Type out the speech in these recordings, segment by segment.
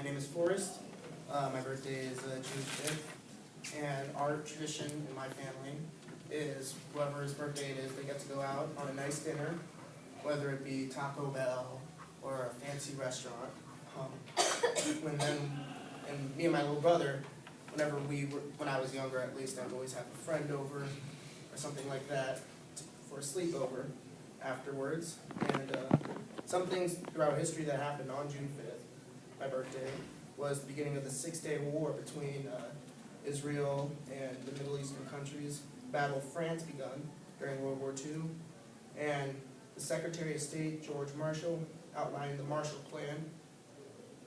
name is Forrest. My birthday is June 5th. And our tradition in my family is whoever's birthday it is, they get to go out on a nice dinner, whether it be Taco Bell or a fancy restaurant. And me and my little brother, when I was younger at least, I'd always have a friend over or something like that for a sleepover afterwards. And some things throughout history that happened on June 5th, my birthday, was the beginning of the Six-Day War between Israel and the Middle Eastern countries. Battle of France begun during World War II. And the Secretary of State, George Marshall, outlined the Marshall Plan.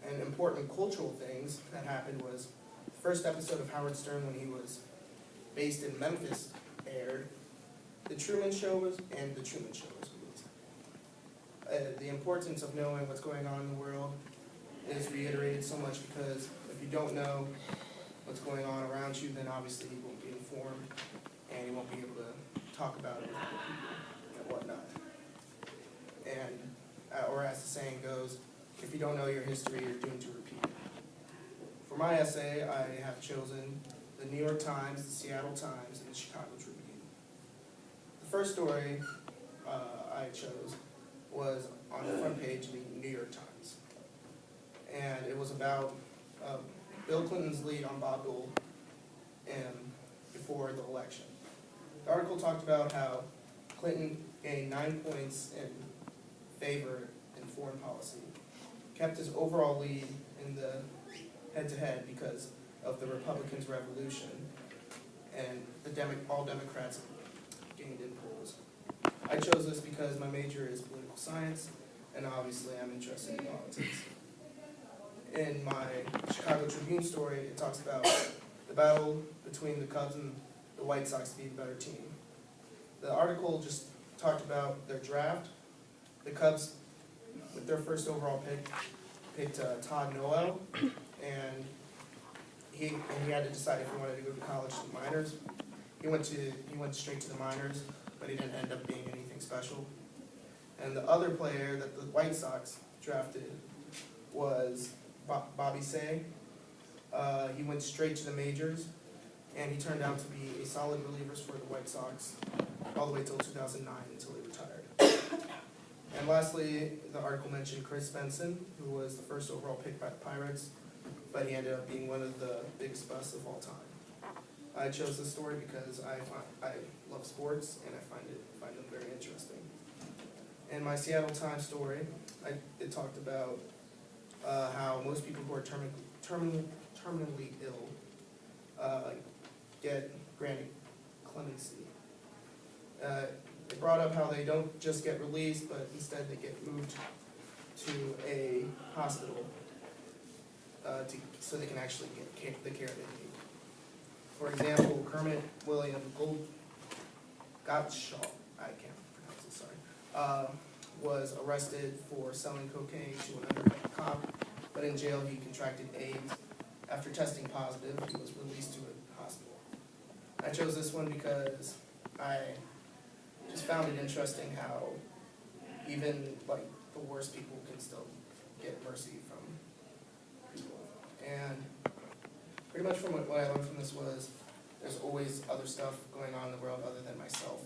And important cultural things that happened was the first episode of Howard Stern, when he was based in Memphis, aired. The Truman Show was released. The importance of knowing what's going on in the world is reiterated so much, because if you don't know what's going on around you, then obviously you won't be informed and you won't be able to talk about it with other people and whatnot. And, or as the saying goes, if you don't know your history, you're doomed to repeat it. For my essay, I have chosen the New York Times, the Seattle Times, and the Chicago Tribune. The first story I chose was on the front page of the New York Times. And it was about Bill Clinton's lead on Bob Dole before the election. The article talked about how Clinton gained 9 points in favor in foreign policy, kept his overall lead in the head-to-head because of the Republicans' revolution, and all Democrats gained in polls. I chose this because my major is political science, and obviously I'm interested in politics. In my Chicago Tribune story, it talks about the battle between the Cubs and the White Sox to be the better team. The article just talked about their draft. The Cubs, with their first overall pick, picked Todd Noel, and he had to decide if he wanted to go to college to the minors. He went straight to the minors, but he didn't end up being anything special. And the other player that the White Sox drafted was Bobby Say. He went straight to the majors, and he turned out to be a solid reliever for the White Sox all the way till 2009, until he retired. And lastly, the article mentioned Chris Benson, who was the first overall pick by the Pirates, but he ended up being one of the biggest busts of all time. I chose this story because I love sports, and I find them very interesting. In my Seattle Times story, it talked about how most people who are terminally ill get granted clemency. It brought up how they don't just get released, but instead they get moved to a hospital so they can actually get the care they need. For example, Kermit William Gottschalk, I can't pronounce it, sorry, was arrested for selling cocaine to an undercover cop, but in jail he contracted AIDS. After testing positive, he was released to a hospital. I chose this one because I just found it interesting how even like the worst people can still get mercy from people. And pretty much from what I learned from this was there's always other stuff going on in the world other than myself.